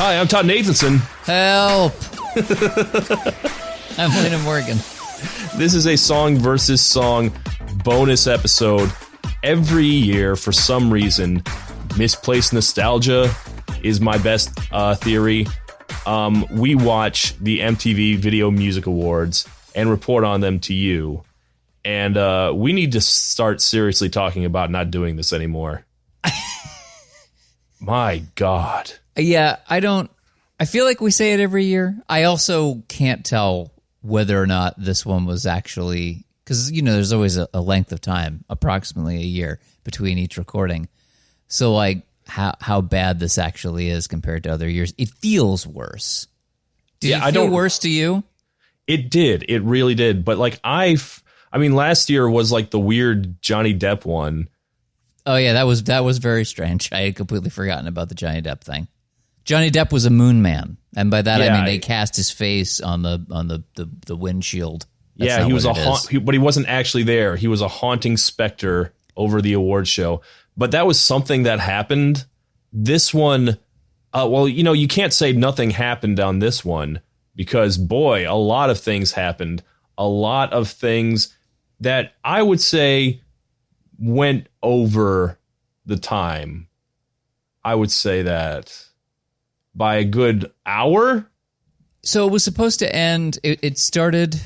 Hi, I'm Todd Nathanson. Help! I'm Lena Morgan. This is a song versus song bonus episode. Every year, for some reason, misplaced nostalgia is my best theory. We watch the MTV Video Music Awards and report on them to you. And we need to start seriously talking about not doing this anymore. My God. Yeah, I feel like we say it every year. I also can't tell whether or not this one was actually, because, you know, there's always a length of time, approximately a year between each recording. So, like, how bad this actually is compared to other years. It feels worse. Did it feel worse to you? It did. It really did. But, like, I mean, last year was, like, the weird Johnny Depp one. Oh, yeah, that was very strange. I had completely forgotten about the Johnny Depp thing. Johnny Depp was a moon man, and by that I mean they cast his face on the windshield. That's he was but he wasn't actually there. He was a haunting specter over the award show. But that was something that happened. This one, well, you know, you can't say nothing happened on this one because, boy, a lot of things happened. A lot of things that I would say went over the time. I would say that by a good hour. So it was supposed to end, it started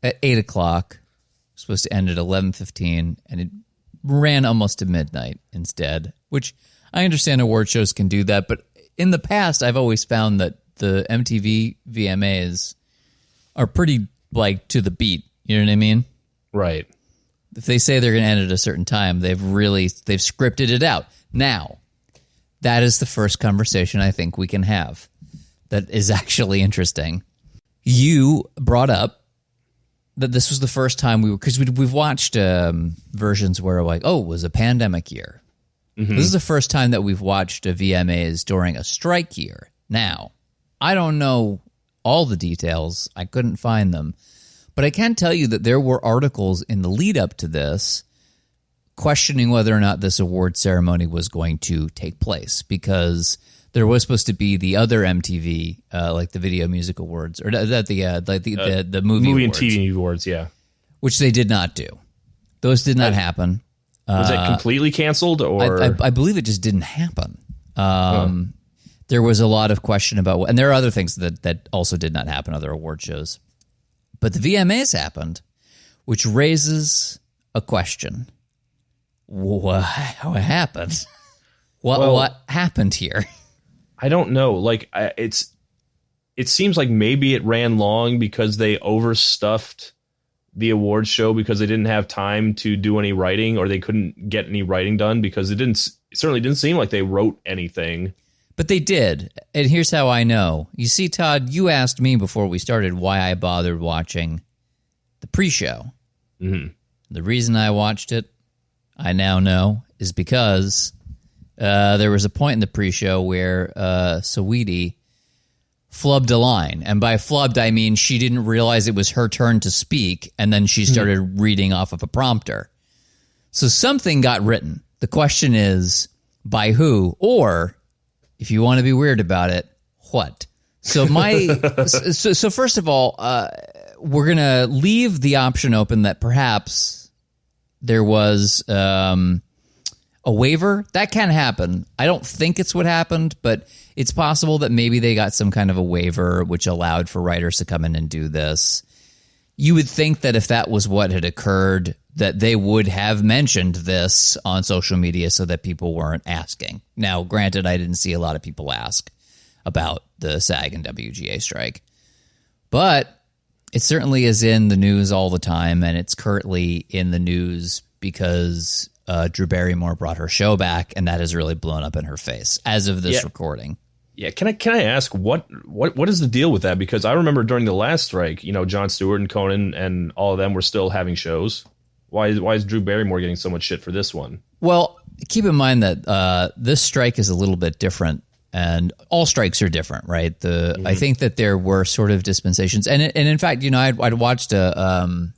at 8 o'clock. It was supposed to end at 11:15, and it ran almost to midnight instead, which I understand award shows can do that, but in the past, I've always found that the MTV VMAs are pretty, like, to the beat. You know what I mean? Right. If they say they're going to end at a certain time, they've scripted it out. Now, that is the first conversation I think we can have that is actually interesting. You brought up that this was the first time because we've watched versions where, like, oh, it was a pandemic year. Mm-hmm. This is the first time that we've watched a VMAs during a strike year. Now, I don't know all the details. I couldn't find them. But I can tell you that there were articles in the lead up to this questioning whether or not this award ceremony was going to take place, because there was supposed to be the other MTV, like the Video Music Awards, or the movie and TV awards, yeah, which they did not do. Those did not happen. Was it completely canceled, or I believe it just didn't happen. There was a lot of question about, and there are other things that also did not happen, other award shows. But the VMAs happened, which raises a question. What happened? What happened here? I don't know. Like, it seems like maybe it ran long because they overstuffed the award show because they didn't have time to do any writing, or they couldn't get any writing done because it certainly didn't seem like they wrote anything. But they did, and here's how I know. You see, Todd, you asked me before we started why I bothered watching the pre-show. Mm-hmm. The reason I watched it, I now know, is because there was a point in the pre-show where Saweetie flubbed a line. And by flubbed, I mean she didn't realize it was her turn to speak, and then she started reading off of a prompter. So something got written. The question is, by who? Or, if you want to be weird about it, what? So so first of all, we're going to leave the option open that perhaps there was a waiver. That can happen. I don't think it's what happened, but it's possible that maybe they got some kind of a waiver which allowed for writers to come in and do this. You would think that if that was what had occurred, that they would have mentioned this on social media so that people weren't asking. Now, granted, I didn't see a lot of people ask about the SAG and WGA strike, but it certainly is in the news all the time, and it's currently in the news because Drew Barrymore brought her show back, and that has really blown up in her face as of this recording. Yeah, can I ask what is the deal with that? Because I remember during the last strike, you know, Jon Stewart and Conan and all of them were still having shows. Why is Drew Barrymore getting so much shit for this one? Well, keep in mind that this strike is a little bit different, and all strikes are different, right? I think that there were sort of dispensations, and in fact, you know, I'd watched a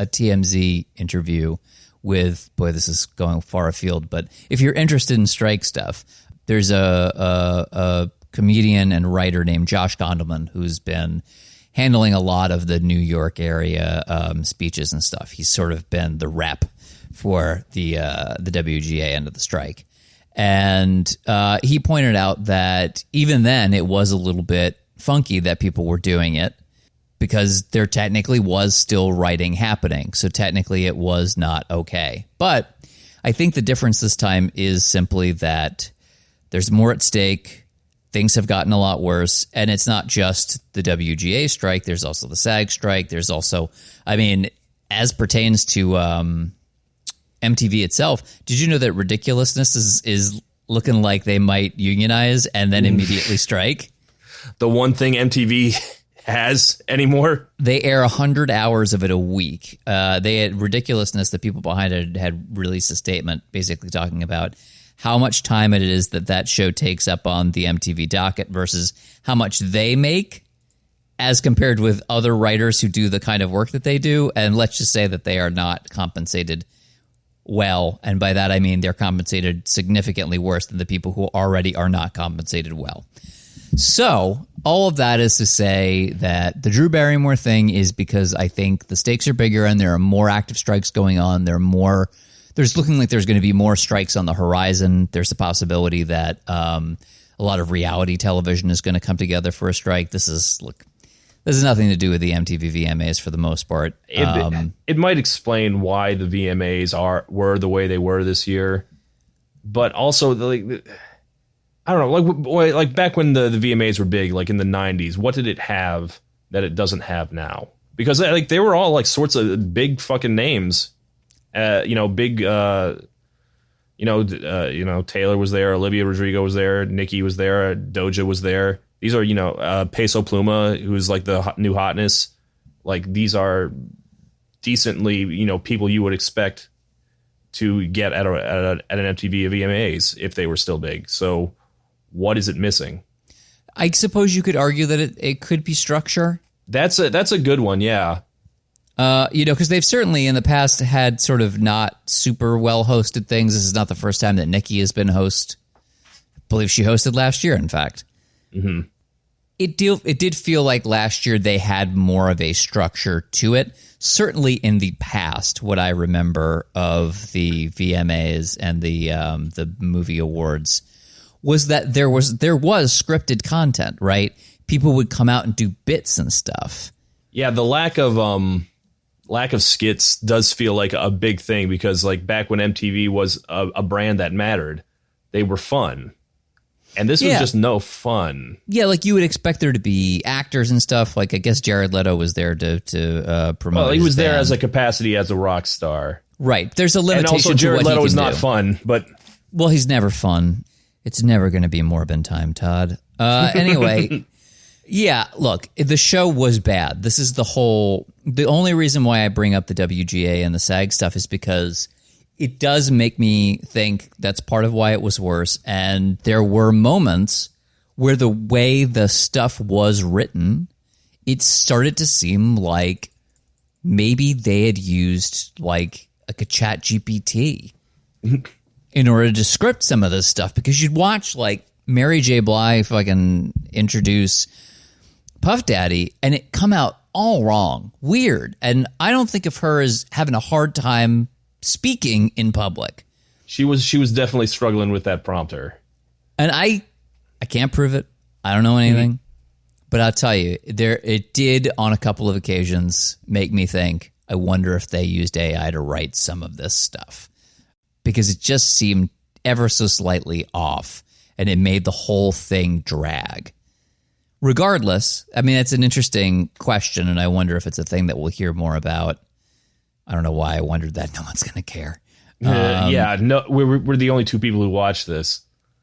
TMZ interview with, boy, this is going far afield, but if you're interested in strike stuff, there's a comedian and writer named Josh Gondelman, who's been handling a lot of the New York area speeches and stuff. He's sort of been the rep for the WGA end of the strike. And he pointed out that even then it was a little bit funky that people were doing it because there technically was still writing happening. So technically it was not okay. But I think the difference this time is simply that there's more at stake. Things have gotten a lot worse. And it's not just the WGA strike. There's also the SAG strike. There's also, I mean, as pertains to MTV itself, did you know that Ridiculousness is looking like they might unionize and then immediately strike? The one thing MTV has anymore. They air 100 hours of it a week. They had Ridiculousness. The people behind it had released a statement basically talking about how much time it is that show takes up on the MTV docket versus how much they make as compared with other writers who do the kind of work that they do. And let's just say that they are not compensated well. And by that, I mean they're compensated significantly worse than the people who already are not compensated well. So all of that is to say that the Drew Barrymore thing is because I think the stakes are bigger and there are more active strikes going on. There's looking like there's going to be more strikes on the horizon. There's a possibility that a lot of reality television is going to come together for a strike. This has nothing to do with the MTV VMAs for the most part. It might explain why the VMAs were the way they were this year, but also I don't know, like back when the VMAs were big, like in the 90s, what did it have that it doesn't have now? Because like they were all like sorts of big fucking names, big, Taylor was there, Olivia Rodrigo was there, Nicki was there, Doja was there. These are, Peso Pluma, who's like the new hotness. Like these are decently, people you would expect to get at an MTV VMAs if they were still big. So what is it missing? I suppose you could argue that it could be structure. That's a good one, yeah. Because they've certainly in the past had sort of not super well hosted things. This is not the first time that Nicki has been host. I believe she hosted last year, in fact. Mm-hmm. It did feel like last year they had more of a structure to it. Certainly in the past, what I remember of the VMAs and the movie awards was that there was scripted content, right? People would come out and do bits and stuff. Yeah, the lack of skits does feel like a big thing because like back when MTV was a brand that mattered, they were fun. And this was just no fun. Yeah, like you would expect there to be actors and stuff. Like I guess Jared Leto was there to promote. Well, he was there as a capacity as a rock star. Right. There's a limitation. And also Jared Leto is not fun, but he's never fun. It's never going to be Morbin time, Todd. Anyway, yeah, look, the show was bad. This is the only reason why I bring up the WGA and the SAG stuff is because it does make me think that's part of why it was worse. And there were moments where the way the stuff was written, it started to seem like maybe they had used like a chat GPT in order to script some of this stuff, because you'd watch like Mary J. Blige fucking introduce Puff Daddy and it come out all wrong, weird. And I don't think of her as having a hard time speaking in public. She was definitely struggling with that prompter. And I can't prove it. I don't know anything. But I'll tell you, it did on a couple of occasions make me think, I wonder if they used AI to write some of this stuff. Because it just seemed ever so slightly off, and it made the whole thing drag. Regardless, I mean, it's an interesting question, and I wonder if it's a thing that we'll hear more about. I don't know why I wondered that. No one's going to care. No, we're the only two people who watch this.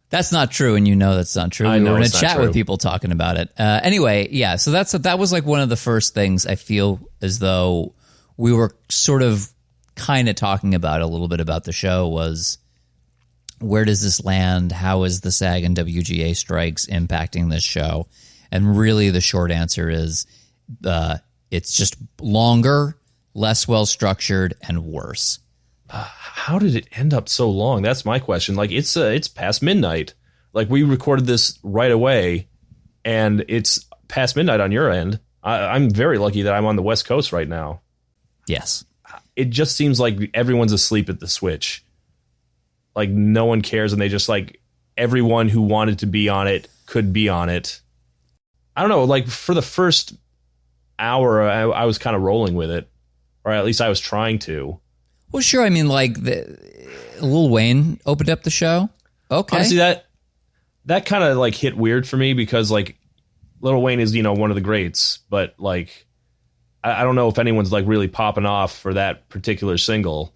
That's not true, and you know that's not true. We were in a chat with people talking about it. Anyway, yeah, so that was like one of the first things I feel as though we were sort of kind of talking about a little bit about the show was, where does this land? How is the SAG and WGA strikes impacting this show? And really the short answer is it's just longer, less well-structured, and worse. How did it end up so long? That's my question. Like it's past midnight. Like, we recorded this right away, and it's past midnight on your end. I'm very lucky that I'm on the West Coast right now. Yes. It just seems like everyone's asleep at the switch. Like, no one cares, and they just, like, everyone who wanted to be on it could be on it. I don't know, like, for the first hour, I was kind of rolling with it, or at least I was trying to. Well, sure. I mean, like, Lil Wayne opened up the show. Okay. Honestly, that kind of, like, hit weird for me because, like, Lil Wayne is, one of the greats, but, like, I don't know if anyone's, like, really popping off for that particular single.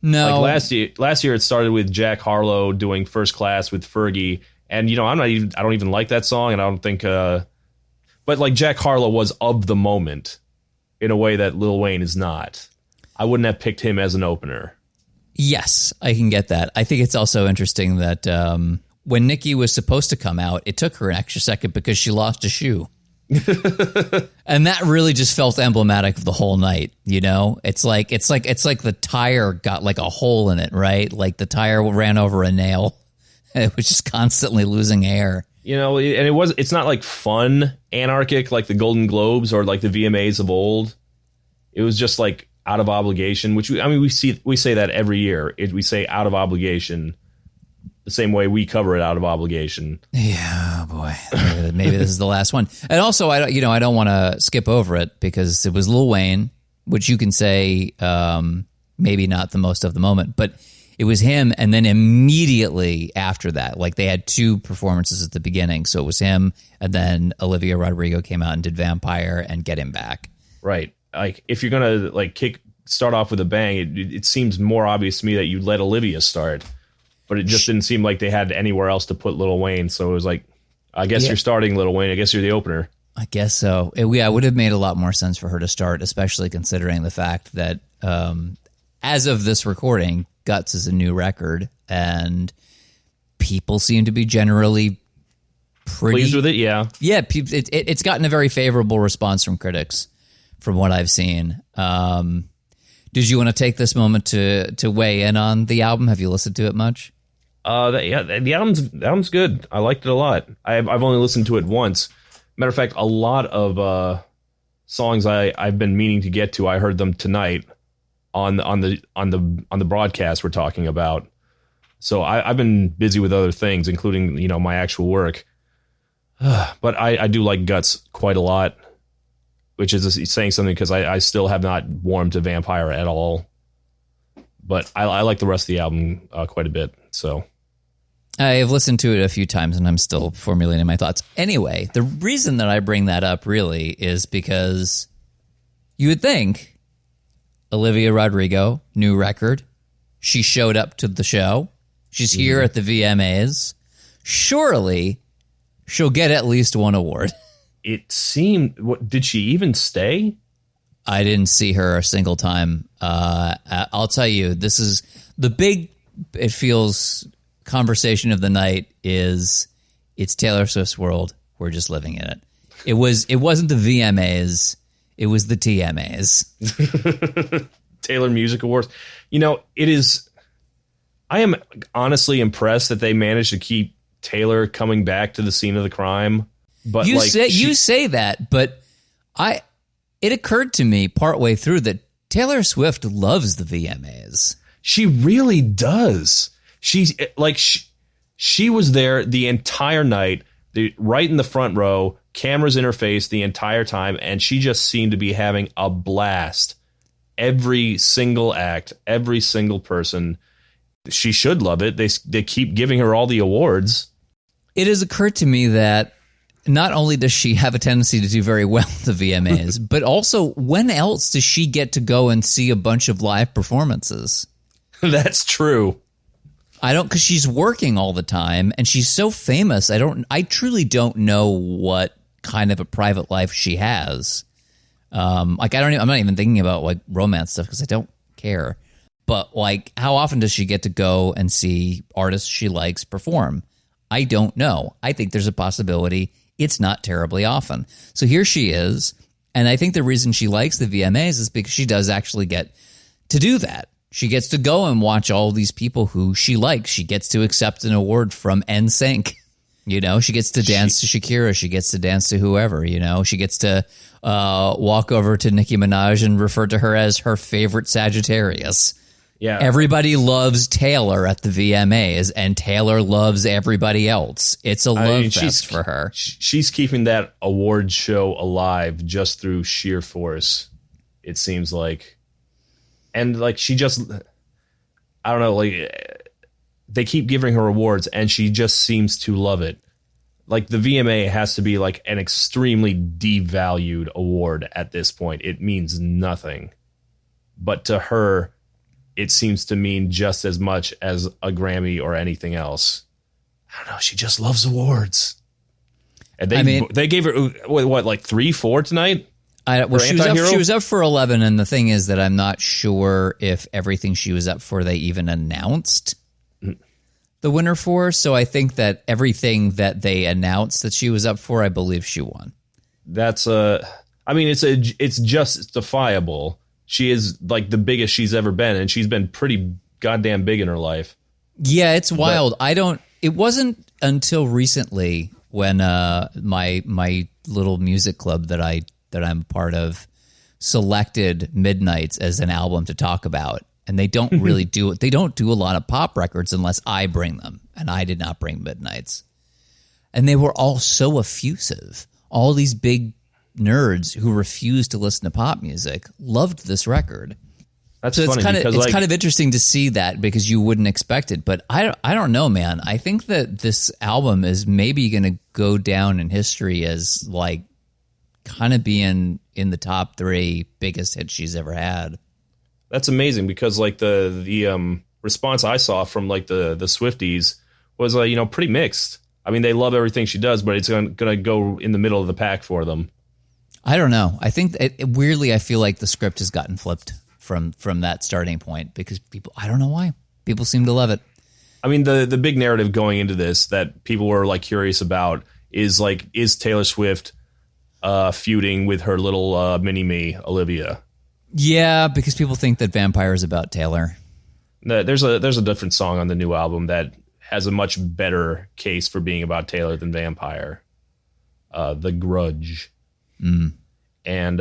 No. Like, last year it started with Jack Harlow doing First Class with Fergie, and, I don't even like that song, and I don't think, but, like, Jack Harlow was of the moment in a way that Lil Wayne is not. I wouldn't have picked him as an opener. Yes, I can get that. I think it's also interesting that when Nicki was supposed to come out, it took her an extra second because she lost a shoe. And that really just felt emblematic of the whole night, It's like the tire got like a hole in it, right? Like the tire ran over a nail. It was just constantly losing air. And it's not like fun anarchic like the Golden Globes or like the VMAs of old. It was just like out of obligation, which we say that every year. We say out of obligation the same way we cover it out of obligation. Yeah, boy. Maybe this is the last one. And also, I don't want to skip over it because it was Lil Wayne, which you can say maybe not the most of the moment, but it was him. And then immediately after that, like they had two performances at the beginning. So it was him, and then Olivia Rodrigo came out and did Vampire and Get Him Back. Right. Like if you're going to like start off with a bang, it seems more obvious to me that you let Olivia start. But it just didn't seem like they had anywhere else to put Lil Wayne. So it was like, I guess you're starting Lil Wayne. I guess you're the opener. I guess so. It would have made a lot more sense for her to start, especially considering the fact that as of this recording, Guts is a new record, and people seem to be generally pretty pleased with it. Yeah. Yeah. It's gotten a very favorable response from critics from what I've seen. Did you want to take this moment to weigh in on the album? Have you listened to it much? The album's good. I liked it a lot. I've only listened to it once. Matter of fact, a lot of songs I've been meaning to get to. I heard them tonight on the broadcast we're talking about. So I've been busy with other things, including my actual work. But I do like Guts quite a lot, which is saying something because I still have not warmed to Vampire at all. But I like the rest of the album quite a bit. So I have listened to it a few times, and I'm still formulating my thoughts. Anyway, the reason that I bring that up really is because you would think Olivia Rodrigo, new record, she showed up to the show. She's here at the VMAs. Surely she'll get at least one award. It seemed... did she even stay? I didn't see her a single time. I'll tell you, this is the big, it feels, conversation of the night is it's Taylor Swift's world. We're just living in it. It wasn't the VMAs. It was the TMAs. Taylor Music Awards. It is... I am honestly impressed that they managed to keep Taylor coming back to the scene of the crime. But you say that, but it occurred to me partway through that Taylor Swift loves the VMAs. She really does. She's like she was there the entire night, right in the front row, cameras in her face the entire time, and she just seemed to be having a blast. Every single act, every single person. She should love it. They keep giving her all the awards. It has occurred to me that not only does she have a tendency to do very well at the VMAs, but also when else does she get to go and see a bunch of live performances? That's true. Because she's working all the time and she's so famous. I truly don't know what kind of a private life she has. I'm not even thinking about like romance stuff because I don't care. But like, how often does she get to go and see artists she likes perform? I don't know. I think there's a possibility it's not terribly often. So here she is, and I think the reason she likes the VMAs is because she does actually get to do that. She gets to go and watch all these people who she likes. She gets to accept an award from NSYNC You know, she gets to dance to Shakira. She gets to dance to whoever, you know. She gets to walk over to Nicki Minaj and refer to her as her favorite Sagittarius. Yeah. Everybody loves Taylor at the VMAs, and Taylor loves everybody else. It's a love fest for her. She's keeping that award show alive just through sheer force, it seems like. And, like, she just... I don't know, like... They keep giving her awards, and she just seems to love it. Like, the VMA has to be, like, an extremely devalued award at this point. It means nothing. But to her, it seems to mean just as much as a Grammy or anything else. I don't know. She just loves awards. And they gave her, what, like 3, 4 tonight? She was up for 11, and the thing is that I'm not sure if everything she was up for they even announced the winner for. So I think that everything that they announced that she was up for, I believe she won. That's it's justifiable. She is like the biggest she's ever been, and she's been pretty goddamn big in her life. Yeah, it's wild. It wasn't until recently when my little music club that I'm a part of selected Midnights as an album to talk about. And they don't really do it. They don't do a lot of pop records unless I bring them. And I did not bring Midnights. And they were all so effusive. All these big nerds who refused to listen to pop music loved this record. That's so funny. It's kind of interesting to see that because you wouldn't expect it. But I don't know, man. I think that this album is maybe going to go down in history as like kind of being in the top 3 biggest hits she's ever had. That's amazing because like the response I saw from like the Swifties was pretty mixed. I mean, they love everything she does, but it's going to go in the middle of the pack for them. I don't know. I think weirdly, I feel like the script has gotten flipped from that starting point because people, I don't know why, people seem to love it. I mean, the big narrative going into this that people were like curious about is Taylor Swift feuding with her little mini-me, Olivia? Yeah, because people think that Vampire is about Taylor. There's a different song on the new album that has a much better case for being about Taylor than Vampire. The Grudge. Mm. And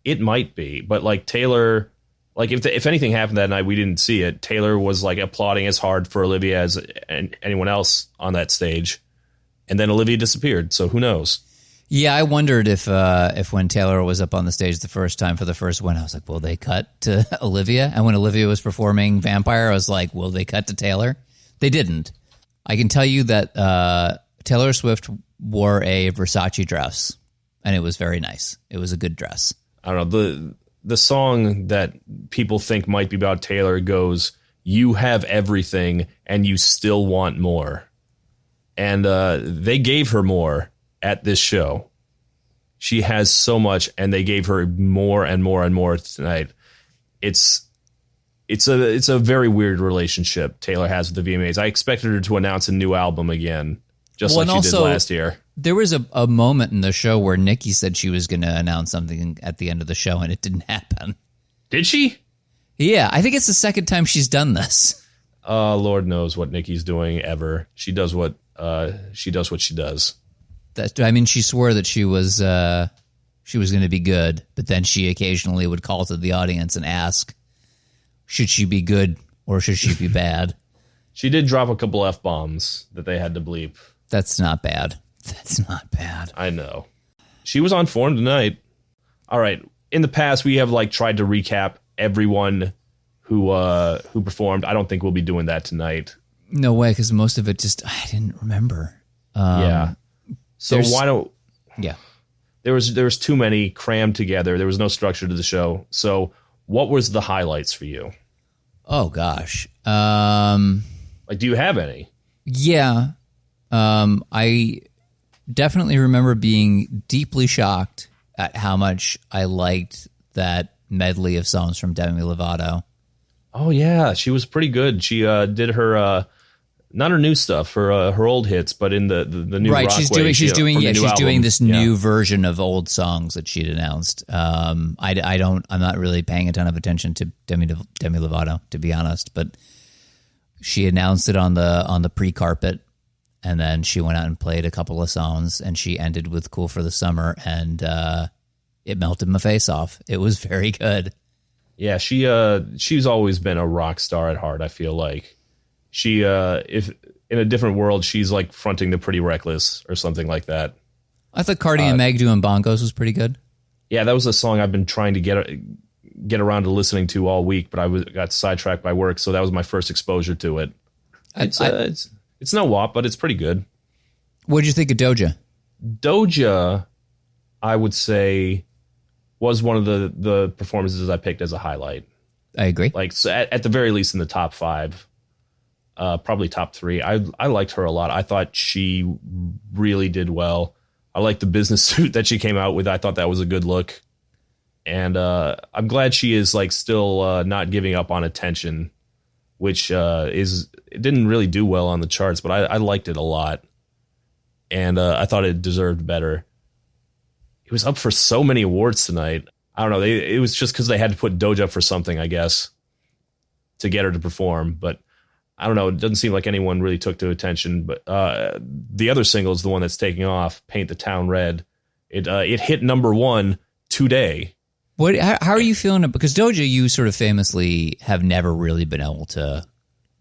it might be, but like Taylor, like if anything happened that night, we didn't see it. Taylor was like applauding as hard for Olivia as anyone else on that stage. And then Olivia disappeared. So who knows? Yeah, I wondered if when Taylor was up on the stage the first time for the first one, I was like, will they cut to Olivia? And when Olivia was performing Vampire, I was like, will they cut to Taylor? They didn't. I can tell you that Taylor Swift wore a Versace dress, and it was very nice. It was a good dress. I don't know. The song that people think might be about Taylor goes, "You have everything, and you still want more." And they gave her more at this show. She has so much, and they gave her more and more and more tonight. It's a very weird relationship Taylor has with the VMAs. I expected her to announce a new album again, just like she did last year. There was a moment in the show where Nikki said she was going to announce something at the end of the show, and it didn't happen. Did she? Yeah, I think it's the second time she's done this. Lord knows what Nikki's doing ever. She does what she does. She swore that she was going to be good, but then she occasionally would call to the audience and ask, should she be good or should she be bad? She did drop a couple F-bombs that they had to bleep. That's not bad. That's not bad. I know. She was on form tonight. All right. In the past, we have tried to recap everyone who performed. I don't think we'll be doing that tonight. No way, because most of it I didn't remember. Yeah. So why don't... Yeah. There was too many crammed together. There was no structure to the show. So what was the highlights for you? Oh, gosh. Do you have any? Yeah. I definitely remember being deeply shocked at how much I liked that medley of songs from Demi Lovato. Oh, yeah. She was pretty good. She did her... not her new stuff, her old hits, but in the new right. Rockway, she's doing this new Yeah. version of old songs that she'd announced. I'm not really paying a ton of attention to Demi Lovato, to be honest, but she announced it on the pre-carpet, And then she went out and played a couple of songs, and she ended with Cool for the Summer, and it melted my face off. It was very good. Yeah, she's always been a rock star at heart, I feel like. She if in a different world, she's like fronting the Pretty Reckless or something like that. I thought Cardi and Meg doing bongos was pretty good. Yeah, that was a song I've been trying to get around to listening to all week, but I got sidetracked by work, so that was my first exposure to it. It's no WAP, but it's pretty good. What did you think of Doja? Doja, I would say, was one of the performances I picked as a highlight. I agree. Like, so at the very least in the top 5, probably top 3. I liked her a lot. I thought she really did well. I liked the business suit that she came out with. I thought that was a good look. And I'm glad she is like still not giving up on Attention, which it didn't really do well on the charts, but I liked it a lot. And I thought it deserved better. It was up for so many awards tonight. I don't know. It was just because they had to put Doja up for something, I guess, to get her to perform. But I don't know. It doesn't seem like anyone really took to Attention. But the other single is the one that's taking off, Paint the Town Red. It hit number 1 today. How are you feeling? Because Doja, you sort of famously have never really been able to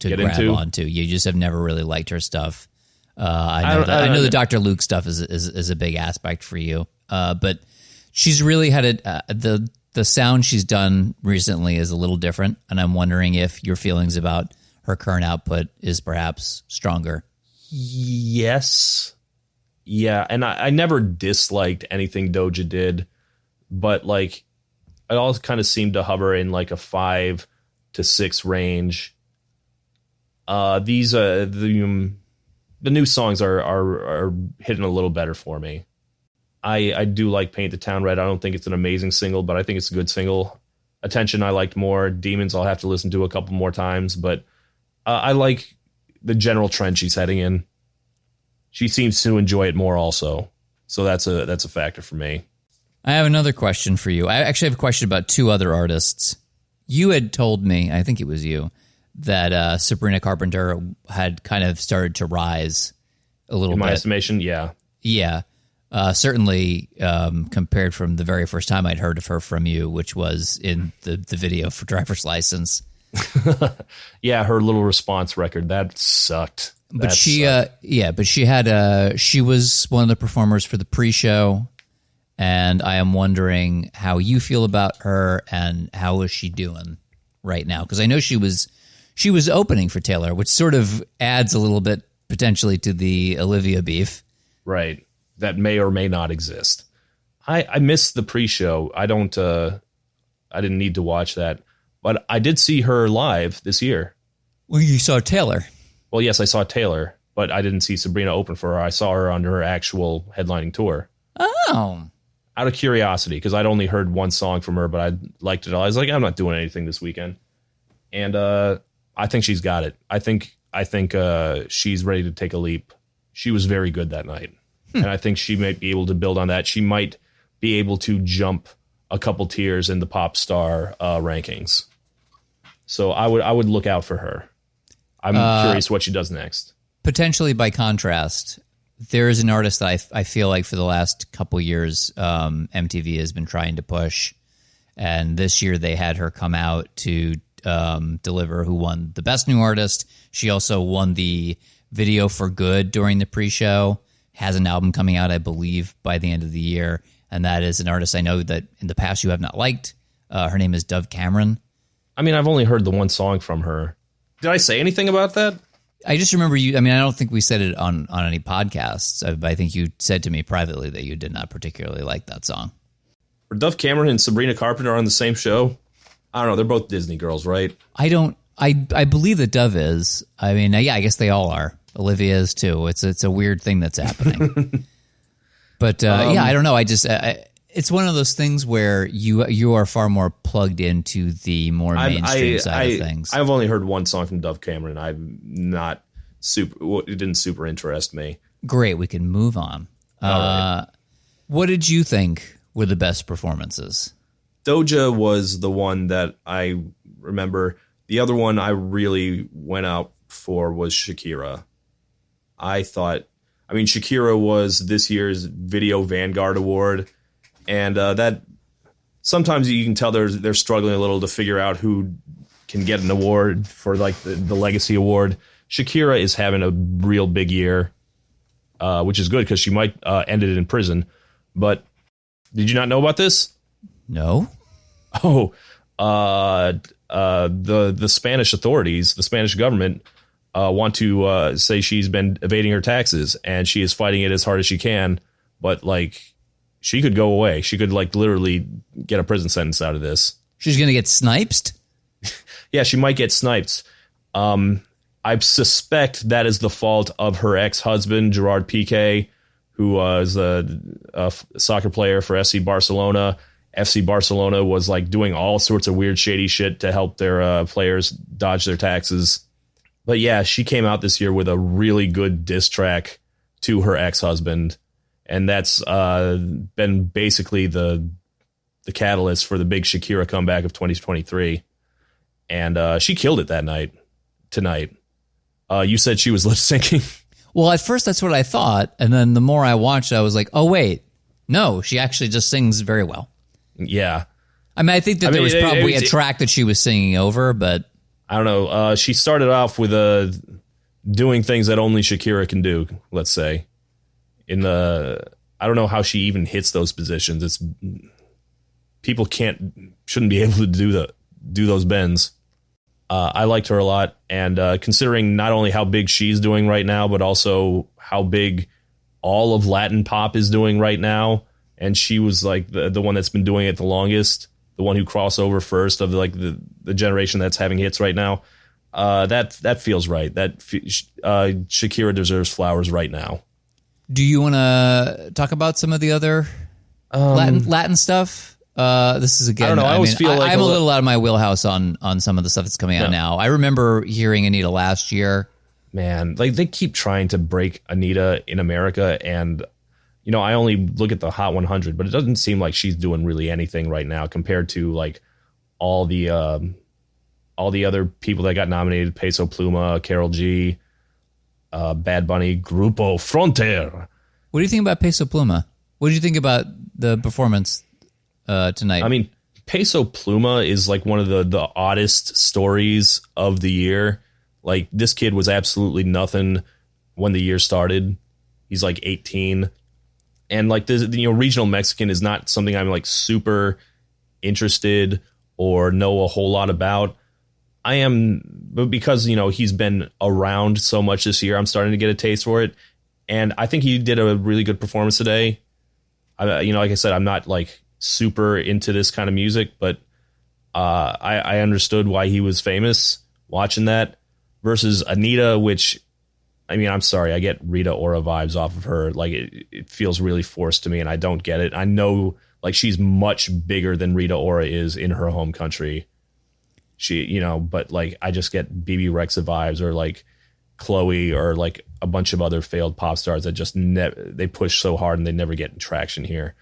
grab onto. You just have never really liked her stuff. I know the Dr. Luke stuff is a big aspect for you. But she's really had the sound she's done recently is a little different, and I'm wondering if your feelings about her current output is perhaps stronger. Yes. Yeah, and I never disliked anything Doja did, but like it all kind of seemed to hover in like a 5 to 6 range. The new songs are hitting a little better for me. I do like Paint the Town Red. I don't think it's an amazing single, but I think it's a good single. Attention I liked more. Demons I'll have to listen to a couple more times, but I like the general trend she's heading in. She seems to enjoy it more also. So that's a factor for me. I have another question for you. I actually have a question about 2 other artists. You had told me, I think it was you, that Sabrina Carpenter had kind of started to rise a little bit. In my estimation, yeah. Yeah. Certainly compared from the very first time I'd heard of her from you, which was in the video for Driver's License. Yeah, her little response record, that sucked. But she was one of the performers for the pre-show, and I am wondering how you feel about her and how is she doing right now? Because I know she was opening for Taylor, which sort of adds a little bit potentially to the Olivia beef. Right. That may or may not exist. I missed the pre-show. I didn't need to watch that, but I did see her live this year. Well, you saw Taylor. Well, yes, I saw Taylor, but I didn't see Sabrina open for her. I saw her on her actual headlining tour. Oh. Out of curiosity, because I'd only heard one song from her, but I liked it all. I was like, I'm not doing anything this weekend. And I think she's got it. I think she's ready to take a leap. She was very good that night. And I think she might be able to build on that. She might be able to jump a couple tiers in the pop star rankings. So I would look out for her. I'm curious what she does next. Potentially by contrast, there is an artist that I feel like for the last couple years MTV has been trying to push. And this year they had her come out to deliver, who won the Best New Artist. She also won the Video for Good during the pre-show. Has an album coming out, I believe, by the end of the year. And that is an artist I know that in the past you have not liked. Her name is Dove Cameron. I mean, I've only heard the one song from her. Did I say anything about that? I just remember you. I mean, I don't think we said it on any podcasts. I think you said to me privately that you did not particularly like that song. Are Dove Cameron and Sabrina Carpenter on the same show? I don't know. They're both Disney girls, right? I believe that Dove is. I mean, yeah, I guess they all are. Olivia is too. It's a weird thing that's happening. But yeah, I don't know. It's one of those things where you are far more plugged into the more mainstream side of things. I've only heard one song from Dove Cameron. I'm not super. It didn't super interest me. Great, we can move on. Right. What did you think were the best performances? Doja was the one that I remember. The other one I really went out for was Shakira. I thought, I mean, Shakira was this year's Video Vanguard Award, and that sometimes you can tell they're struggling a little to figure out who can get an award for like the Legacy Award. Shakira is having a real big year, which is good because she might end it in prison. But did you not know about this? No. Oh, the Spanish authorities, the Spanish government, want to say she's been evading her taxes, and she is fighting it as hard as she can. But like, she could go away. She could like literally get a prison sentence out of this. She's gonna get sniped. Yeah, she might get sniped. I suspect that is the fault of her ex-husband, Gerard Piqué, who was a soccer player for FC Barcelona. FC Barcelona was like doing all sorts of weird, shady shit to help their players dodge their taxes. But yeah, she came out this year with a really good diss track to her ex-husband. And that's been basically the catalyst for the big Shakira comeback of 2023. And she killed it tonight. You said she was lip syncing. Well, at first that's what I thought. And then the more I watched, I was like, oh, wait. No, she actually just sings very well. Yeah. I mean, I think that there was probably a track that she was singing over, but I don't know. She started off with doing things that only Shakira can do, let's say. I don't know how she even hits those positions. It's people shouldn't be able to do those bends. I liked her a lot, and considering not only how big she's doing right now, but also how big all of Latin pop is doing right now, and she was like the one that's been doing it the longest, the one who crossed over first of like the generation that's having hits right now. That feels right. Shakira deserves flowers right now. Do you want to talk about some of the other Latin stuff? This is again. I don't know. I always feel like I'm a little out of my wheelhouse on some of the stuff that's coming out now. I remember hearing Anita last year. Man, like they keep trying to break Anita in America, and I only look at the Hot 100, but it doesn't seem like she's doing really anything right now compared to like all the other people that got nominated: Peso Pluma, Karol G, Bad Bunny, Grupo Frontier. What do you think about Peso Pluma? What did you think about the performance tonight? I mean, Peso Pluma is like one of the oddest stories of the year. Like, this kid was absolutely nothing when the year started. He's like 18. And like the regional Mexican is not something I'm like super interested or know a whole lot about. I am, but because, he's been around so much this year, I'm starting to get a taste for it. And I think he did a really good performance today. Like I said, I'm not like super into this kind of music, but I understood why he was famous watching that versus Anita, which, I mean, I'm sorry, I get Rita Ora vibes off of her. Like it feels really forced to me, and I don't get it. I know like she's much bigger than Rita Ora is in her home country. She, but like I just get BB Rexa vibes or like Chloe or like a bunch of other failed pop stars that just they push so hard and they never get traction here.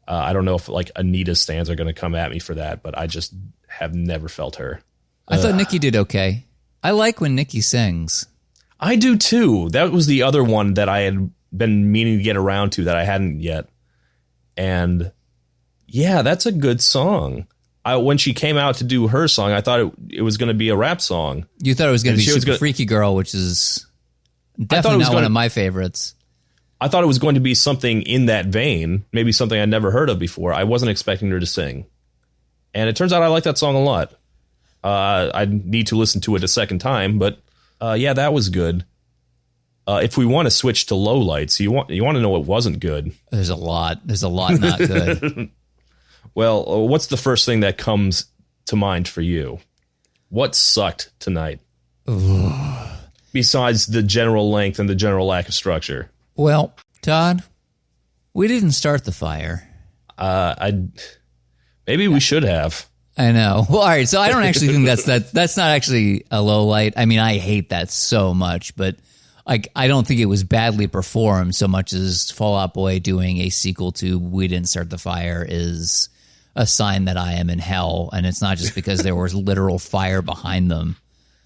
I don't know if like Anita stans are going to come at me for that, but I just have never felt her. I thought Nicki did okay. I like when Nicki sings. I do too. That was the other one that I had been meaning to get around to that I hadn't yet. And yeah, that's a good song. When she came out to do her song, I thought it was going to be a rap song. You thought it was going to be Super Freaky Girl, which is definitely not one of my favorites. I thought it was going to be something in that vein, maybe something I'd never heard of before. I wasn't expecting her to sing. And it turns out I like that song a lot. I need to listen to it a second time, but yeah, that was good. If we want to switch to lowlights, you want to know what wasn't good. There's a lot not good. Well, what's the first thing that comes to mind for you? What sucked tonight? Besides the general length and the general lack of structure. Well, Todd, we didn't start the fire. Maybe we should have. I know. Well, all right. So I don't actually think that's not actually a low light. I mean, I hate that so much, but I don't think it was badly performed so much as Fall Out Boy doing a sequel to We Didn't Start the Fire is a sign that I am in hell, and it's not just because there was literal fire behind them.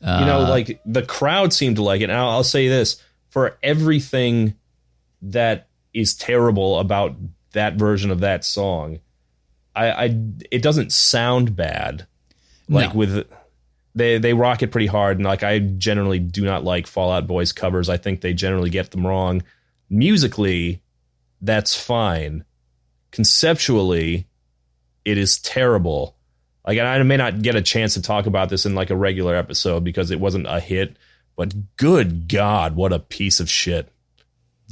Like the crowd seemed to like it. And I'll say this. for everything that is terrible about that version of that song, it doesn't sound bad. Like with they rock it pretty hard, and like I generally do not like Fall Out Boy's covers. I think they generally get them wrong. Musically, that's fine. Conceptually, it is terrible. Like, and I may not get a chance to talk about this in like a regular episode because it wasn't a hit, but good God, what a piece of shit.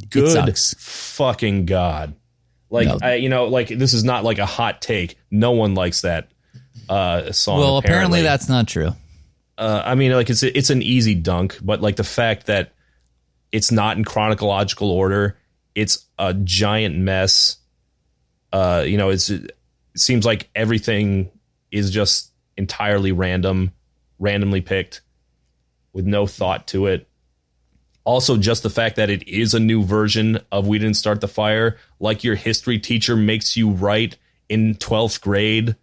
Good fucking God. Like, no. Like this is not like a hot take. No one likes that song. Well, apparently that's not true. I mean, like it's an easy dunk, but like the fact that it's not in chronological order, it's a giant mess. It seems like everything is just entirely randomly picked with no thought to it. Also, just the fact that it is a new version of We Didn't Start the Fire, like your history teacher makes you write in 12th grade.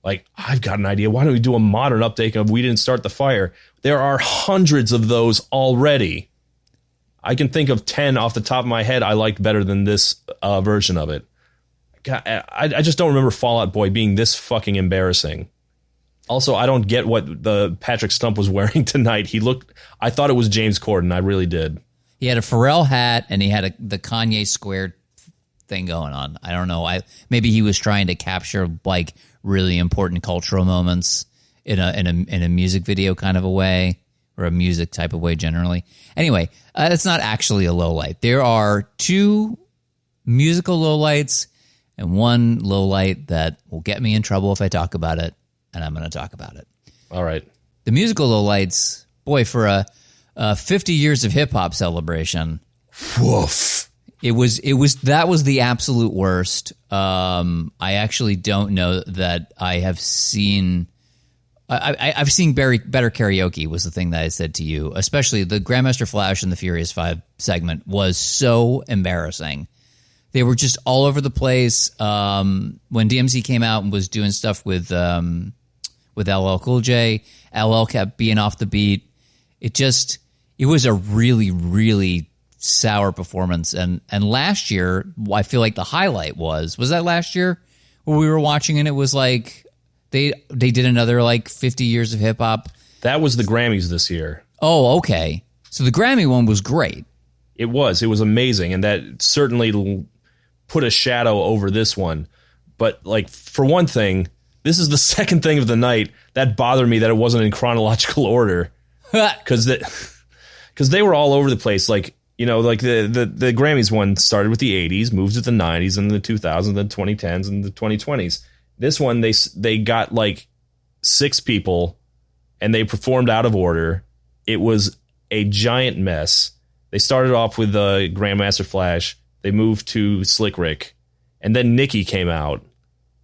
Like, I've got an idea. Why don't we do a modern update of We Didn't Start the Fire? There are hundreds of those already. I can think of 10 off the top of my head I liked better than this version of it. God, I just don't remember Fall Out Boy being this fucking embarrassing. Also, I don't get what the Patrick Stump was wearing tonight. I thought it was James Corden. I really did. He had a Pharrell hat and he had the Kanye squared thing going on. I don't know. Maybe he was trying to capture like really important cultural moments in a music video kind of a way, or a music type of way generally. Anyway, it's not actually a low light. There are two musical lowlights and one low light that will get me in trouble if I talk about it. And I'm going to talk about it. All right. The musical lowlights, boy, for a 50 years of hip hop celebration. Woof. That was the absolute worst. I actually don't know that I have seen. I've seen better karaoke was the thing that I said to you. Especially the Grandmaster Flash and the Furious 5 segment was so embarrassing. They were just all over the place. When DMC came out and was doing stuff with LL Cool J, LL kept being off the beat. It was a really, really sour performance. And last year, I feel like the highlight was that last year where we were watching and it was like they did another like 50 years of hip hop. That was the Grammys this year. Oh, okay. So the Grammy one was great. It was amazing. And that certainly put a shadow over this one. But like, for one thing, this is the second thing of the night that bothered me that it wasn't in chronological order, because they were all over the place. Like, like the Grammys one started with the 80s, moved to the 90s and the 2000s, the 2010s and the 2020s. This one, they got like 6 people and they performed out of order. It was a giant mess. They started off with Grandmaster Flash. They moved to Slick Rick, and then Nicki came out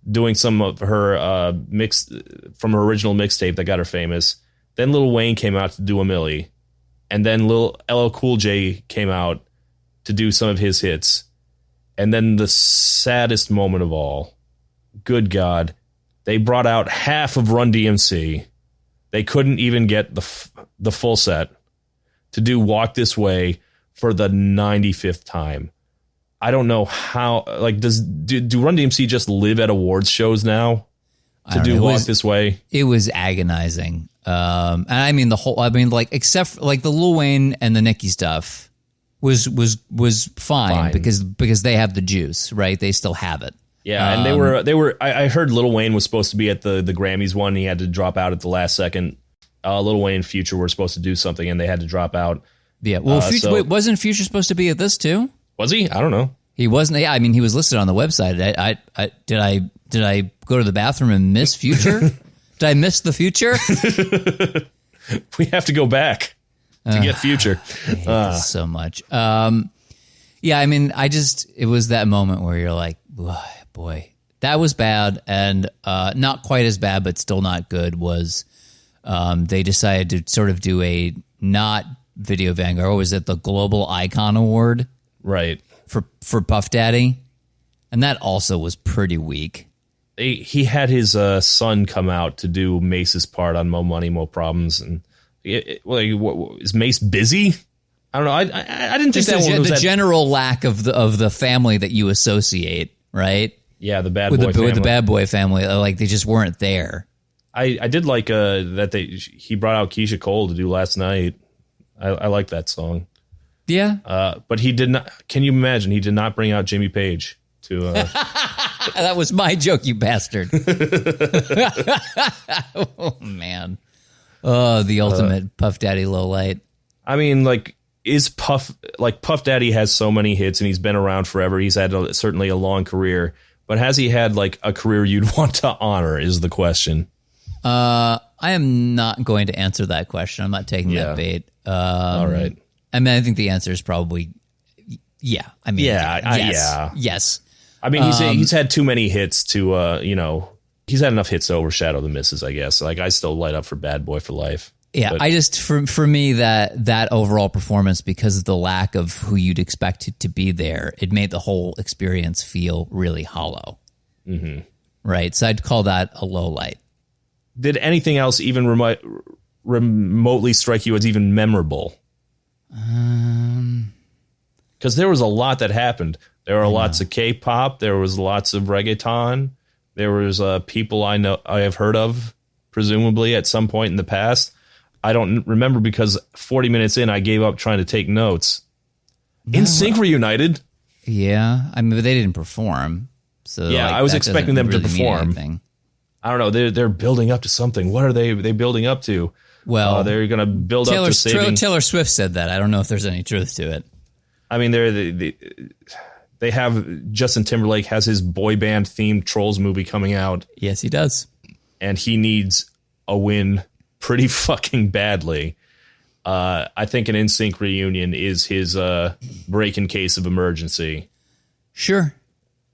doing some of her mix from her original mixtape that got her famous. Then Lil Wayne came out to do a Milli, and then LL Cool J came out to do some of his hits. And then the saddest moment of all, good God, they brought out half of Run DMC. They couldn't even get the full set to do Walk This Way for the 95th time. I don't know how, like, do Run DMC just live at awards shows now to do Walk This Way? It was agonizing. And I mean, except for, like, the Lil Wayne and the Nicki stuff was fine. because they have the juice, right? They still have it. Yeah, and they were. I heard Lil Wayne was supposed to be at the Grammys one. He had to drop out at the last second. Lil Wayne and Future were supposed to do something, and they had to drop out. Yeah, well, wait, wasn't Future supposed to be at this too? Was he? I don't know. He wasn't. Yeah, I mean, he was listed on the website. Did I go to the bathroom and miss Future? Did I miss the Future? We have to go back to get Future. I hate this so much. Yeah, I mean, it was that moment where you're like, boy, that was bad, and not quite as bad, but still not good. Was they decided to sort of do a not Video Vanguard? Or was it the Global Icon Award? Right. For Puff Daddy, and that also was pretty weak. He had his son come out to do Mace's part on Mo Money, Mo Problems, and is Mace busy? I don't know. I didn't think Just that one was the that, general lack of the family that you associate, right? Yeah, the bad with boy the family. with the bad boy family, like they just weren't there. I did like that he brought out Keisha Cole to do Last Night. I like that song. Yeah, but he did not. Can you imagine? He did not bring out Jimmy Page to. That was my joke, you bastard. Oh man, the ultimate Puff Daddy lowlight. I mean, like, Puff Daddy has so many hits and he's been around forever. He's had certainly a long career, but has he had like a career you'd want to honor? Is the question. I am not going to answer that question. I'm not taking that bait. All right. I mean, I think the answer is probably yeah. I mean, yes. I mean, he's had too many hits to he's had enough hits to overshadow the misses, I guess. Like, I still light up for Bad Boy for Life. Yeah, but, I just for me that overall performance, because of the lack of who you'd expect to be there, it made the whole experience feel really hollow. Mm-hmm. Right, so I'd call that a low light. Did anything else even remotely strike you as even memorable? Because there was a lot that happened. There were lots of K-pop. There was lots of reggaeton. There was people I have heard of, presumably at some point in the past. I don't remember because 40 minutes in, I gave up trying to take notes. NSYNC reunited. Yeah, I mean, but they didn't perform. So yeah, like, I was expecting them to perform. I don't know. They're building up to something. What are they building up to? Well, they're going to build up to saving. Taylor Swift said that. I don't know if there's any truth to it. I mean, they have Justin Timberlake has his boy band themed Trolls movie coming out. Yes, he does, and he needs a win pretty fucking badly. I think an NSYNC reunion is his break in case of emergency. Sure.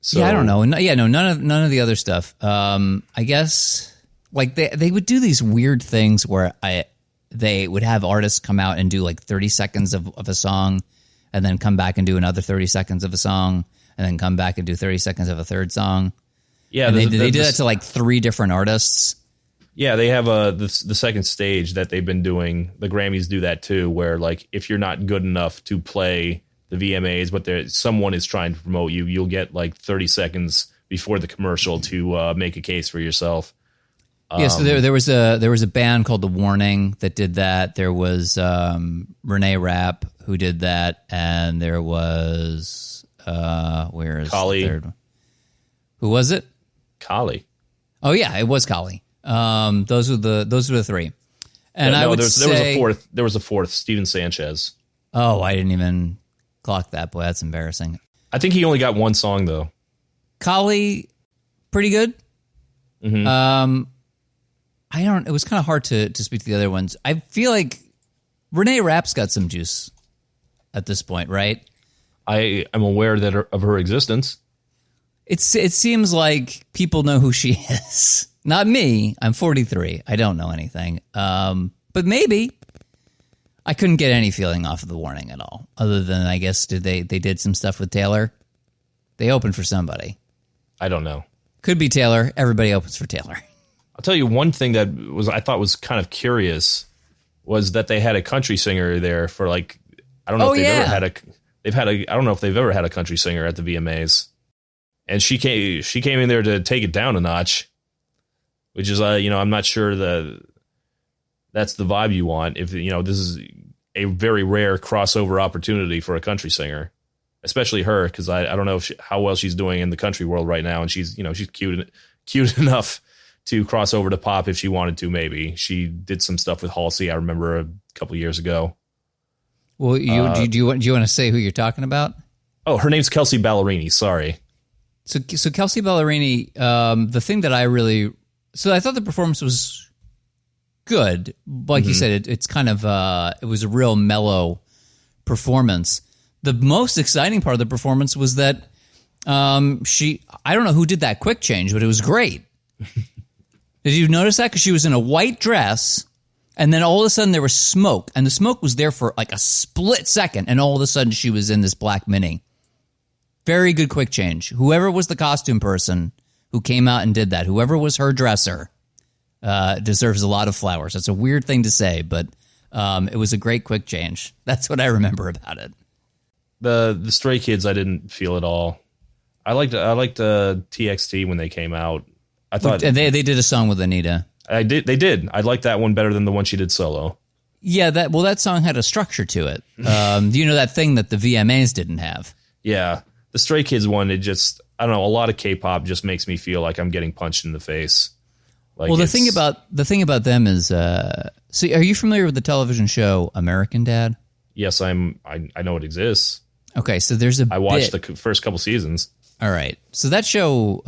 So, yeah, I don't know. None of the other stuff. I guess like they would do these weird things where they would have artists come out and do like 30 seconds of a song, and then come back and do another 30 seconds of a song, and then come back and do 30 seconds of a third song. Yeah, they did that to like 3 different artists. Yeah, they have the second stage that they've been doing. The Grammys do that too, where like if you're not good enough to play the VMAs, but someone is trying to promote you, you'll get like 30 seconds before the commercial to make a case for yourself. Yeah, so there was a band called The Warning that did that. There was Renee Rapp who did that, and there was where is Kali. The third one? Who was it? Kali. Oh yeah, it was Kali. Those were the 3. And I would say there was a fourth, Steven Sanchez. Oh, I didn't even clock that. Boy, that's embarrassing. I think he only got one song though. Kali, pretty good. Mm-hmm. It was kind of hard to speak to the other ones. I feel like Renee Rapp's got some juice at this point, right? I am aware of her existence. It seems like people know who she is. Not me. I'm 43. I don't know anything. But maybe. I couldn't get any feeling off of The Warning at all, other than I guess they did some stuff with Taylor. They opened for somebody. I don't know. Could be Taylor. Everybody opens for Taylor. I'll tell you one thing that I thought was kind of curious was that they had a country singer there for like, I don't know if I don't know if they've ever had a country singer at the VMAs. And she came in there to take it down a notch, which is I'm not sure that's the vibe you want if this is a very rare crossover opportunity for a country singer, especially her, because I don't know how well she's doing in the country world right now, and she's cute enough to cross over to pop if she wanted to. Maybe she did some stuff with Halsey, I remember a couple years ago. Well, do you want to say who you're talking about? Oh, her name's Kelsey Ballerini. Sorry. So Kelsey Ballerini, the thing that I thought the performance was good. Like you said, it's kind of, it was a real mellow performance. The most exciting part of the performance was that I don't know who did that quick change, but it was great. Did you notice that? Because she was in a white dress, and then all of a sudden there was smoke, and the smoke was there for like a split second, and all of a sudden she was in this black mini. Very good quick change. Whoever was the costume person who came out and did that, whoever was her dresser, deserves a lot of flowers. That's a weird thing to say, but It was a great quick change. That's what I remember about it. The Stray Kids, I didn't feel at all. I liked TXT when they came out. I thought they did a song with Anita. They did. I liked that one better than the one she did solo. Yeah, that song had a structure to it. You know, that thing that the VMAs didn't have. Yeah, the Stray Kids one, I don't know. A lot of K-pop just makes me feel like I'm getting punched in the face. Like, well, the thing about them is, so are you familiar with the television show American Dad? Yes, I know it exists. Okay, so there's I watched the first couple seasons. All right, so that show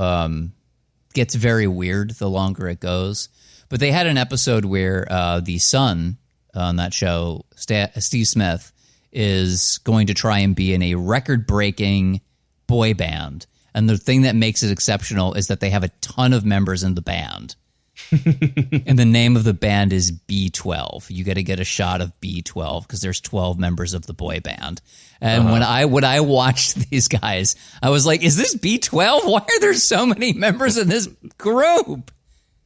gets very weird the longer it goes. But they had an episode where the son on that show, Steve Smith, is going to try and be in a record-breaking boy band. And the thing that makes it exceptional is that they have a ton of members in the band. And the name of the band is B12. You got to get a shot of B12 because there's 12 members of the boy band. And when I watched these guys, I was like, is this B12? Why are there so many members in this group?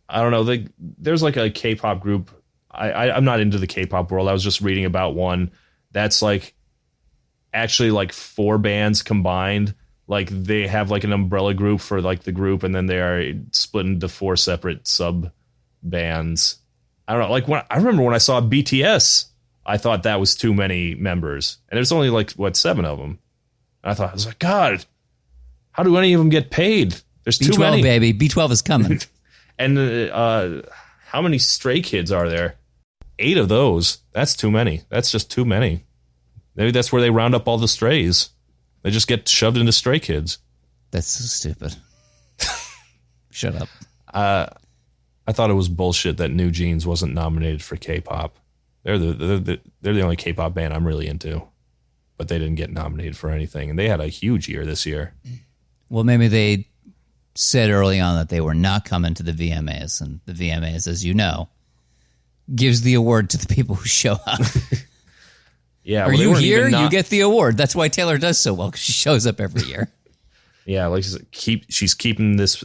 I don't know. There's like a K-pop group. I'm not into the K-pop world. I was just reading about one that's like actually like 4 bands combined. Like they have like an umbrella group for like the group, and then they are split into 4 separate sub bands. I don't know. Like I remember when I saw BTS, I thought that was too many members, and there's only like 7 of them. And I was like, God, how do any of them get paid? There's B12, too many, baby. B12 is coming. And how many Stray Kids are there? 8 of those. That's too many. That's just too many. Maybe that's where they round up all the strays. They just get shoved into Stray Kids. That's so stupid. Shut up. I thought it was bullshit that New Jeans wasn't nominated for K-pop. They're the only K-pop band I'm really into, but they didn't get nominated for anything, and they had a huge year this year. Well, maybe they said early on that they were not coming to the VMAs, and the VMAs, as you know, gives the award to the people who show up. Yeah, are you here? You get the award. That's why Taylor does so well, because she shows up every year. Yeah, like she's keeping this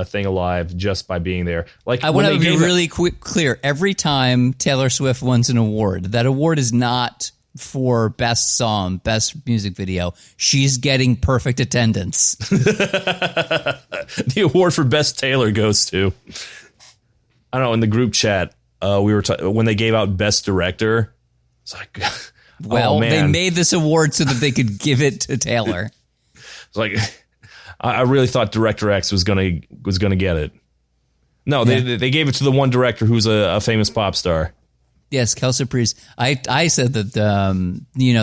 thing alive just by being there. Like I want to be really clear. Every time Taylor Swift wins an award, that award is not for best song, best music video. She's getting perfect attendance. The award for best Taylor goes to, I don't know, in the group chat, we were when they gave out best director. It's like, well, oh, man. They made this award so that they could give it to Taylor. It's like, I really thought Director X was gonna get it. No, yeah. They gave it to the one director who's a famous pop star. Yes, Kelsey Priest. I said that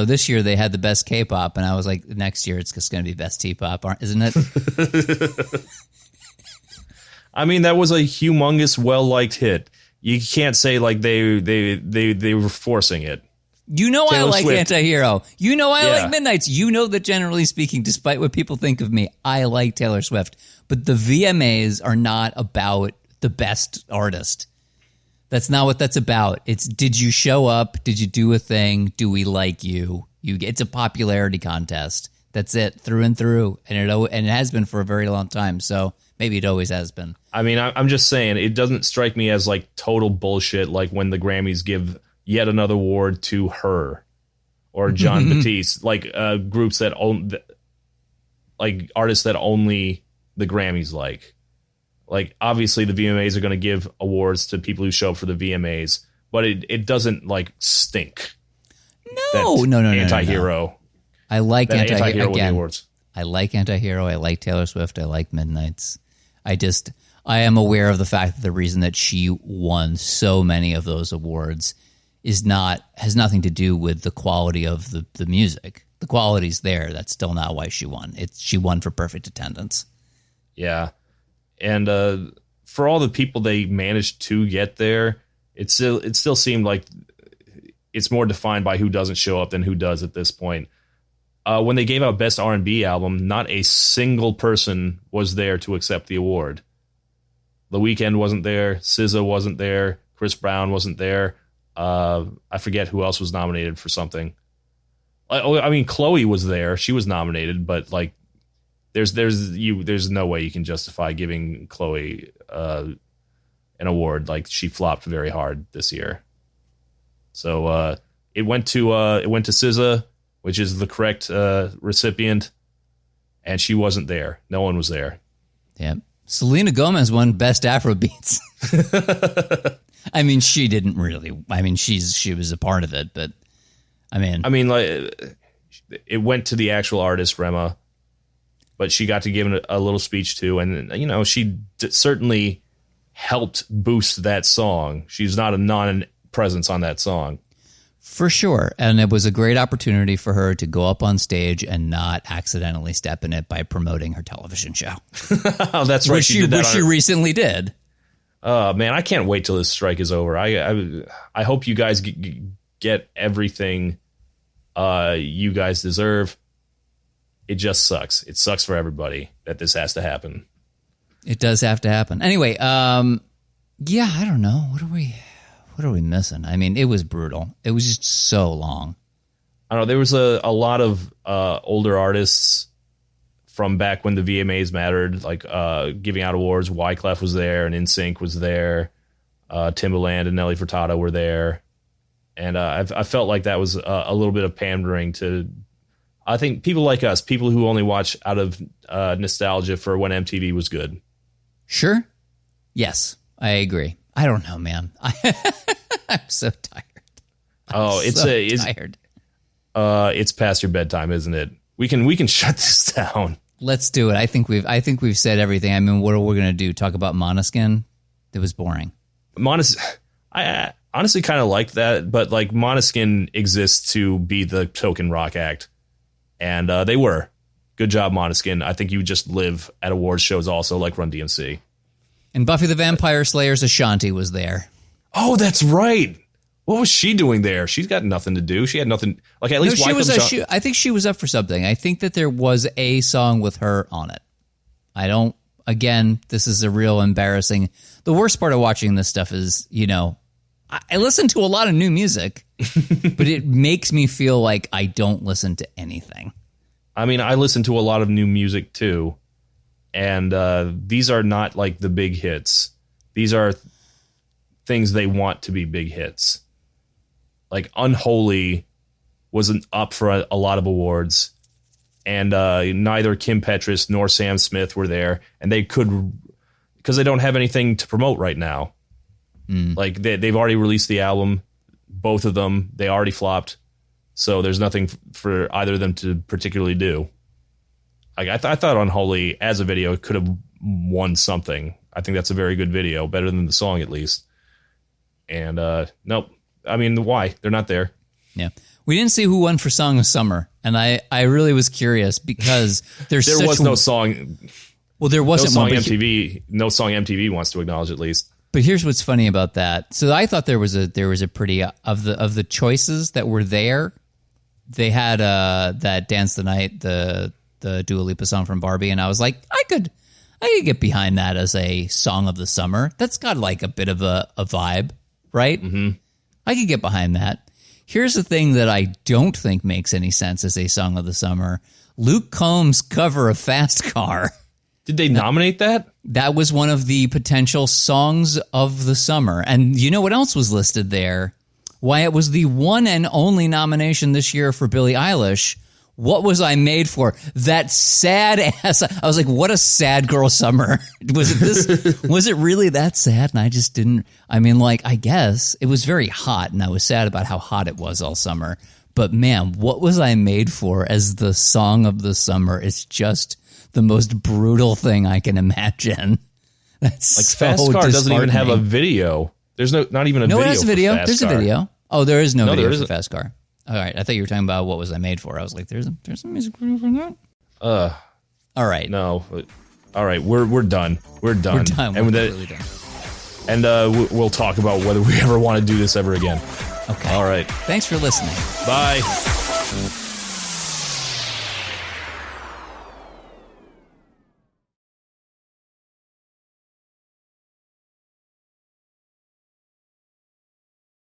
this year they had the best K-pop, and I was like, next year it's just going to be best T-pop, isn't it? I mean, that was a humongous, well-liked hit. You can't say like they were forcing it. You know, Taylor I like Swift. Anti-Hero. You know I like Midnights. You know that generally speaking, despite what people think of me, I like Taylor Swift. But the VMAs are not about the best artist. That's not what that's about. It's did you show up? Did you do a thing? Do we like you? It's a popularity contest. That's it, through and through. And it has been for a very long time. So maybe it always has been. I mean, I'm just saying, it doesn't strike me as like total bullshit like when the Grammys give yet another award to her or John Batiste, like groups that own, like artists that only the Grammys like. Like, obviously, the VMAs are going to give awards to people who show up for the VMAs, but it doesn't, like, stink. No. Anti-Hero. No. I like Anti-Hero again. Awards. I like Anti-Hero. I like Taylor Swift. I like Midnights. I am aware of the fact that the reason that she won so many of those awards has nothing to do with the quality of the music. The quality's there. That's still not why she won. She won for perfect attendance. Yeah. And for all the people they managed to get there, it still seemed like it's more defined by who doesn't show up than who does at this point. When they gave out Best R&B Album, not a single person was there to accept the award. The Weeknd wasn't there. SZA wasn't there. Chris Brown wasn't there. I forget who else was nominated for something. I mean, Chloe was there. She was nominated, but like, There's no way you can justify giving Chloe an award. Like, she flopped very hard this year. So it went to SZA, which is the correct recipient, and she wasn't there. No one was there. Yeah. Selena Gomez won Best Afrobeats. I mean, she didn't really. I mean, she was a part of it, but I mean, like it went to the actual artist Rema, but she got to give a little speech too, and you know, she certainly helped boost that song. She's not a non-presence on that song. For sure. And it was a great opportunity for her to go up on stage and not accidentally step in it by promoting her television show. Oh, that's right. Which she recently did. Man, I can't wait till this strike is over. I hope you guys get everything you guys deserve. It just sucks. It sucks for everybody that this has to happen. It does have to happen. Anyway, yeah, I don't know. What are we missing? I mean, it was brutal. It was just so long. I don't know. There was a lot of older artists from back when the VMAs mattered, like giving out awards. Wyclef was there, and NSYNC was there. Timbaland and Nelly Furtado were there. And I felt like that was a little bit of pandering to, I think, people like us, people who only watch out of nostalgia for when MTV was good. Sure. Yes, I agree. I don't know, man. I'm so tired. It's tired. It's past your bedtime, isn't it? We can shut this down. Let's do it. I think we've said everything. I mean, what are we going to do? Talk about Måneskin? It was boring. I honestly kind of like that, but like Måneskin exists to be the token rock act, and they were. Good job, Måneskin. I think you just live at awards shows also, like Run DMC. And Buffy the Vampire Slayer's Ashanti was there. Oh, that's right. What was she doing there? She's got nothing to do. She had nothing. Like at least I think she was up for something. I think that there was a song with her on it. Again, this is a real embarrassing. The worst part of watching this stuff is, you know, I listen to a lot of new music, but it makes me feel like I don't listen to anything. I mean, I listen to a lot of new music too, and these are not like the big hits. These are things they want to be big hits. Like Unholy wasn't up for a lot of awards, and neither Kim Petras nor Sam Smith were there, and they could, because they don't have anything to promote right now. Like they've already released the album, both of them. They already flopped. So there's nothing for either of them to particularly do. Like I thought Unholy as a video could have won something. I think that's a very good video, better than the song at least. And nope. I mean, why? They're not there. Yeah. We didn't see who won for Song of Summer, and I really was curious because there was no song. Well, there wasn't no song one, MTV. No song MTV wants to acknowledge at least. But here's what's funny about that. So I thought there was a pretty of the choices that were there. They had that Dance the Night, the Dua Lipa song from Barbie, and I was like, I could get behind that as a song of the summer. That's got like a bit of a vibe, right? Mm-hmm. I could get behind that. Here's the thing that I don't think makes any sense as a song of the summer. Luke Combs' cover of Fast Car. Did they nominate that? That was one of the potential songs of the summer. And you know what else was listed there? Why, it was the one and only nomination this year for Billie Eilish. What Was I Made For? That sad ass. I was like, what a sad girl summer. Was it this? Was it really that sad? And I just didn't. I mean, like, I guess it was very hot, and I was sad about how hot it was all summer. But man, What Was I Made For as the song of the summer is just the most brutal thing I can imagine. That's like so Fast Car doesn't even have a video. There's not even a video. No, it has a video. There's a video. Oh, there is no video for Fast Car. All right, I thought you were talking about What Was I Made For. I was like, there's a music video for that. All right. No. All right, we're done. We're done. We're done. And we're really done. And we'll talk about whether we ever want to do this ever again. Okay. All right. Thanks for listening. Bye.